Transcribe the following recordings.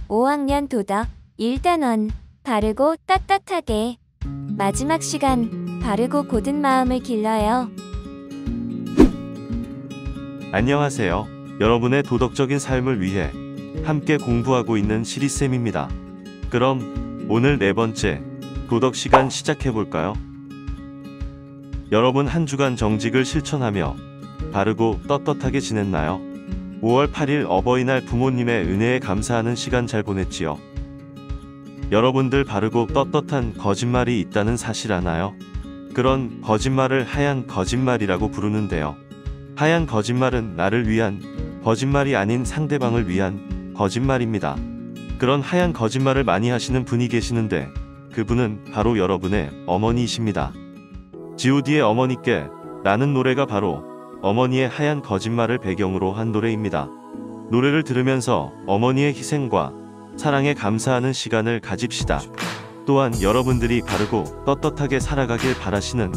5학년 도덕 1단원 바르고 떳떳하게. 마지막 시간 바르고 고든 마음을 길러요. 안녕하세요. 여러분의 도덕적인 삶을 위해 함께 공부하고 있는 시리쌤입니다. 그럼 오늘 네 번째 도덕 시간 시작해 볼까요? 여러분 한 주간 정직을 실천하며 바르고 떳떳하게 지냈나요? 5월 8일 어버이날 부모님의 은혜에 감사하는 시간 잘 보냈지요? 여러분들 바르고 떳떳한 거짓말이 있다는 사실 아나요? 그런 거짓말을 하얀 거짓말이라고 부르는데요. 하얀 거짓말은 나를 위한 거짓말이 아닌 상대방을 위한 거짓말입니다. 그런 하얀 거짓말을 많이 하시는 분이 계시는데 그분은 바로 여러분의 어머니이십니다. god의 어머니께 라는 노래가 바로 어머니의 하얀 거짓말을 배경으로 한 노래입니다. 노래를 들으면서 어머니의 희생과 사랑에 감사하는 시간을 가집시다. 또한 여러분들이 바르고 떳떳하게 살아가길 바라시는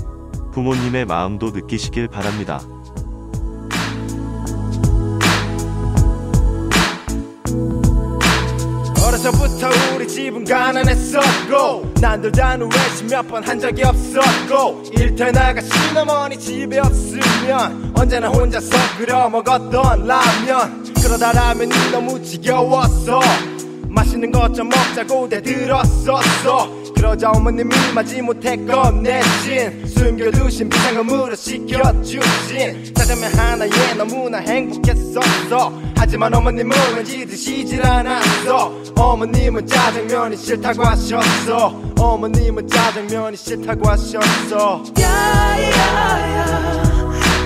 부모님의 마음도 느끼시길 바랍니다. 어려서부터 우리 집은 가난했었고 난돌다는 외식 몇 번 한 적이 없었고 일터에 나가 시어머니 집에 없으면 언제나 혼자서 끓여 먹었던 라면. 그러다 라면이 너무 지겨웠어. 맛있는 것 좀 먹자고 대들었었어. 그러자 어머님이 마지못해 꺼내신 숨겨두신 비상금으로 시켜주신 짜장면 하나에 너무나 행복했었어. 하지만 어머님은 왠지 드시질 않았어. 어머님은 짜장면이 싫다고 하셨어. 어머님은 짜장면이 싫다고 하셨어. 야야야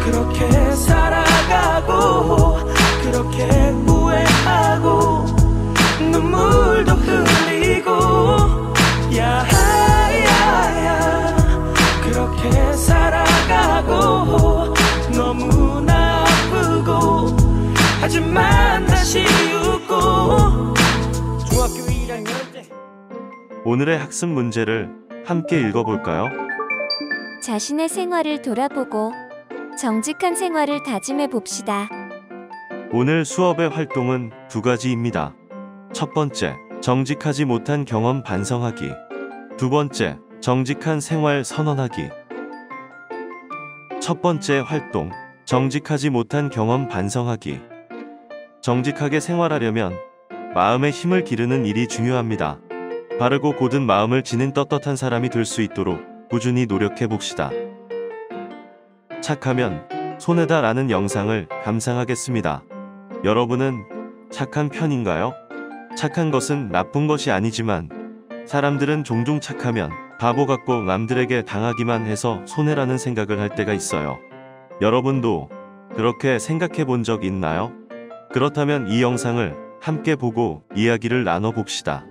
그렇게 살아가고 그렇게 후회하고 눈물도 흘리고 야야야 그렇게 살아가고 너무나 아프고 하지만 다시 웃고. 중학교 1학년 때 오늘의 학습 문제를 함께 읽어볼까요? 자신의 생활을 돌아보고 정직한 생활을 다짐해 봅시다. 오늘 수업의 활동은 두 가지입니다. 첫 번째, 정직하지 못한 경험 반성하기. 두 번째, 정직한 생활 선언하기. 첫 번째 활동, 정직하지 못한 경험 반성하기. 정직하게 생활하려면 마음의 힘을 기르는 일이 중요합니다. 바르고 고든 마음을 지닌 떳떳한 사람이 될 수 있도록 꾸준히 노력해 봅시다. 착하면 손해다 라는 영상을 감상하겠습니다. 여러분은 착한 편인가요? 착한 것은 나쁜 것이 아니지만 사람들은 종종 착하면 바보 같고 남들에게 당하기만 해서 손해라는 생각을 할 때가 있어요. 여러분도 그렇게 생각해 본 적 있나요? 그렇다면 이 영상을 함께 보고 이야기를 나눠 봅시다.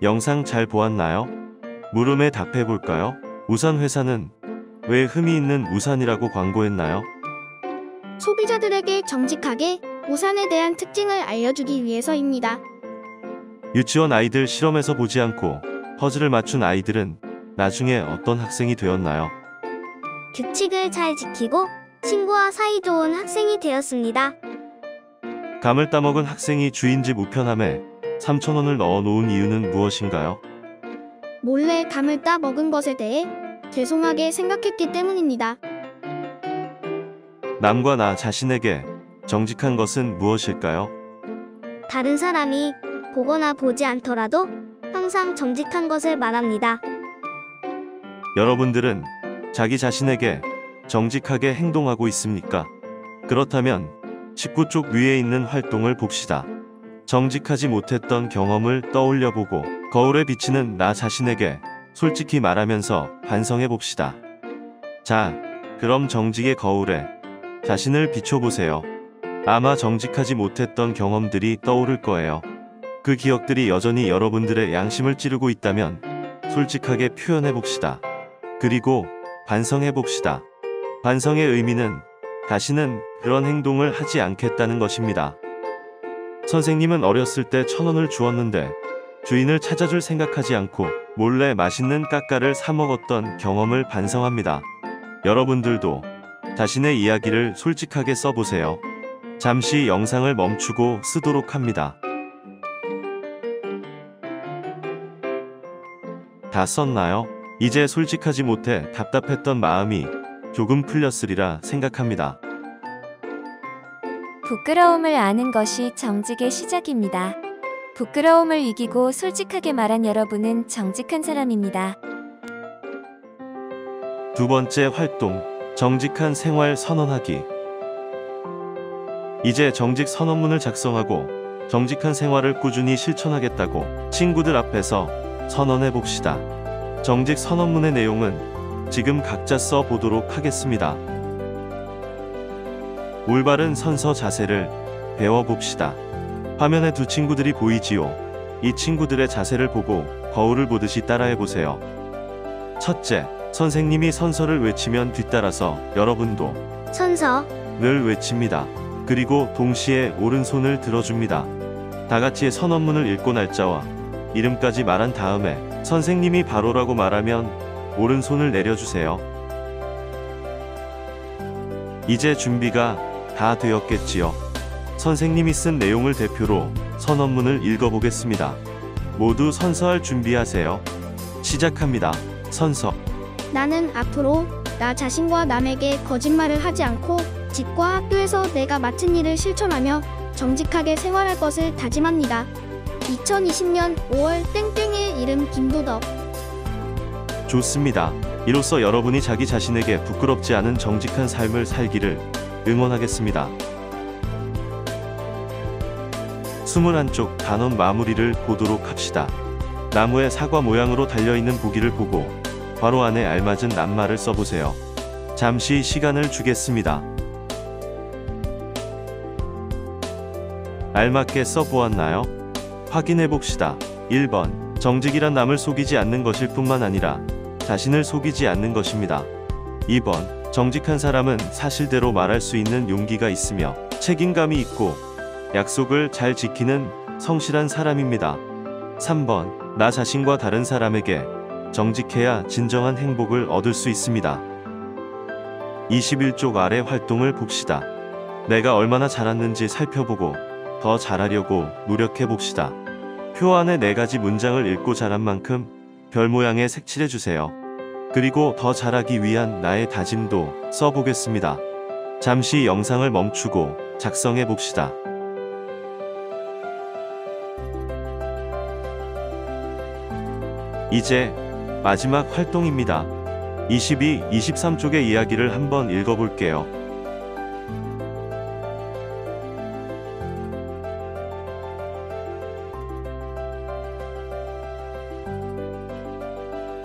영상 잘 보았나요? 물음에 답해볼까요? 우산 회사는 왜 흠이 있는 우산이라고 광고했나요? 소비자들에게 정직하게 우산에 대한 특징을 알려주기 위해서입니다. 유치원 아이들 실험에서 보지 않고 퍼즐을 맞춘 아이들은 나중에 어떤 학생이 되었나요? 규칙을 잘 지키고 친구와 사이좋은 학생이 되었습니다. 감을 따먹은 학생이 주인 집 우편함에 3,000원을 넣어 놓은 이유는 무엇인가요? 몰래 감을 따 먹은 것에 대해 죄송하게 생각했기 때문입니다. 남과 나 자신에게 정직한 것은 무엇일까요? 다른 사람이 보거나 보지 않더라도 항상 정직한 것을 말합니다. 여러분들은 자기 자신에게 정직하게 행동하고 있습니까? 그렇다면 19쪽 위에 있는 활동을 봅시다. 정직하지 못했던 경험을 떠올려보고 거울에 비치는 나 자신에게 솔직히 말하면서 반성해 봅시다. 자, 그럼 정직의 거울에 자신을 비춰보세요. 아마 정직하지 못했던 경험들이 떠오를 거예요. 그 기억들이 여전히 여러분들의 양심을 찌르고 있다면 솔직하게 표현해 봅시다. 그리고 반성해 봅시다. 반성의 의미는 다시는 그런 행동을 하지 않겠다는 것입니다. 선생님은 어렸을 때 1,000원을 주었는데 주인을 찾아줄 생각하지 않고 몰래 맛있는 까까를 사 먹었던 경험을 반성합니다. 여러분들도 자신의 이야기를 솔직하게 써보세요. 잠시 영상을 멈추고 쓰도록 합니다. 다 썼나요? 이제 솔직하지 못해 답답했던 마음이 조금 풀렸으리라 생각합니다. 부끄러움을 아는 것이 정직의 시작입니다. 부끄러움을 이기고 솔직하게 말한 여러분은 정직한 사람입니다. 두 번째 활동, 정직한 생활 선언하기. 이제 정직 선언문을 작성하고 정직한 생활을 꾸준히 실천하겠다고 친구들 앞에서 선언해 봅시다. 정직 선언문의 내용은 지금 각자 써 보도록 하겠습니다. 올바른 선서 자세를 배워봅시다. 화면에 두 친구들이 보이지요? 이 친구들의 자세를 보고 거울을 보듯이 따라해보세요. 첫째, 선생님이 선서를 외치면 뒤따라서 여러분도 선서를 외칩니다. 그리고 동시에 오른손을 들어줍니다. 다같이 선언문을 읽고 날짜와 이름까지 말한 다음에 선생님이 바로라고 말하면 오른손을 내려주세요. 이제 준비가 다 되었겠지요? 선생님이 쓴 내용을 대표로 선언문을 읽어보겠습니다. 모두 선서할 준비하세요. 시작합니다. 선서. 나는 앞으로 나 자신과 남에게 거짓말을 하지 않고 집과 학교에서 내가 맡은 일을 실천하며 정직하게 생활할 것을 다짐합니다. 2020년 5월 땡땡의 이름 김도덕. 좋습니다. 이로써 여러분이 자기 자신에게 부끄럽지 않은 정직한 삶을 살기를 응원하겠습니다. 21쪽 단원 마무리를 보도록 합시다. 나무에 사과 모양으로 달려있는 보기를 보고 괄호 안에 알맞은 낱말을 써보세요. 잠시 시간을 주겠습니다. 알맞게 써보았나요? 확인해봅시다. 1번. 정직이란 남을 속이지 않는 것일 뿐만 아니라 자신을 속이지 않는 것입니다. 2번. 정직한 사람은 사실대로 말할 수 있는 용기가 있으며 책임감이 있고 약속을 잘 지키는 성실한 사람입니다. 3번. 나 자신과 다른 사람에게 정직해야 진정한 행복을 얻을 수 있습니다. 21쪽 아래 활동을 봅시다. 내가 얼마나 잘했는지 살펴보고 더 잘하려고 노력해 봅시다. 표 안에 4가지 문장을 읽고 잘한 만큼 별 모양에 색칠해 주세요. 그리고 더 잘하기 위한 나의 다짐도 써보겠습니다. 잠시 영상을 멈추고 작성해 봅시다. 이제 마지막 활동입니다. 22, 23쪽의 이야기를 한번 읽어볼게요.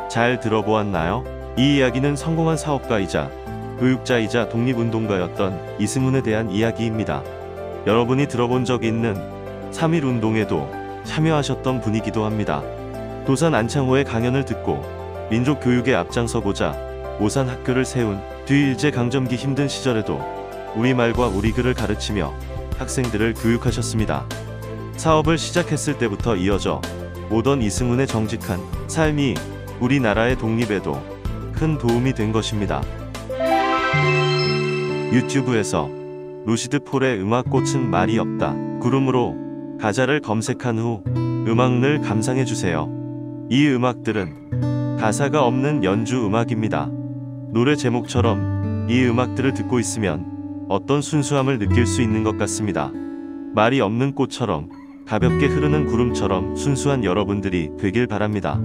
잘 들어보았나요? 이 이야기는 성공한 사업가이자 교육자이자 독립운동가였던 이승훈에 대한 이야기입니다. 여러분이 들어본 적 있는 3.1운동에도 참여하셨던 분이기도 합니다. 도산 안창호의 강연을 듣고 민족교육에 앞장서고자 오산학교를 세운 뒤 일제강점기 힘든 시절에도 우리말과 우리글을 가르치며 학생들을 교육하셨습니다. 사업을 시작했을 때부터 이어져 오던 이승훈의 정직한 삶이 우리나라의 독립에도 큰 도움이 된 것입니다. 유튜브에서 루시드 폴의 음악꽃은 말이 없다 구름으로 가사를 검색한 후 음악을 감상해주세요. 이 음악들은 가사가 없는 연주 음악입니다. 노래 제목처럼 이 음악들을 듣고 있으면 어떤 순수함을 느낄 수 있는 것 같습니다. 말이 없는 꽃처럼 가볍게 흐르는 구름처럼 순수한 여러분들이 되길 바랍니다.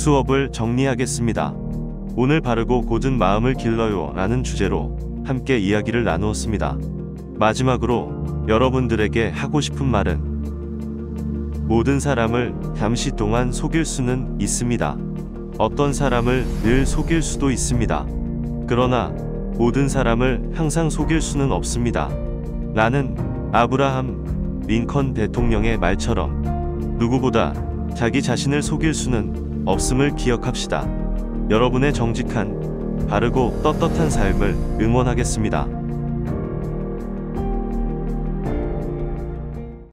수업을 정리하겠습니다. 오늘 바르고 곧은 마음을 길러요 라는 주제로 함께 이야기를 나누었습니다. 마지막으로 여러분들에게 하고 싶은 말은 모든 사람을 잠시 동안 속일 수는 있습니다. 어떤 사람을 늘 속일 수도 있습니다. 그러나 모든 사람을 항상 속일 수는 없습니다. 나는 아브라함 링컨 대통령의 말처럼 누구보다 자기 자신을 속일 수는 없음을 기억합시다. 여러분의 정직한, 바르고 떳떳한 삶을 응원하겠습니다.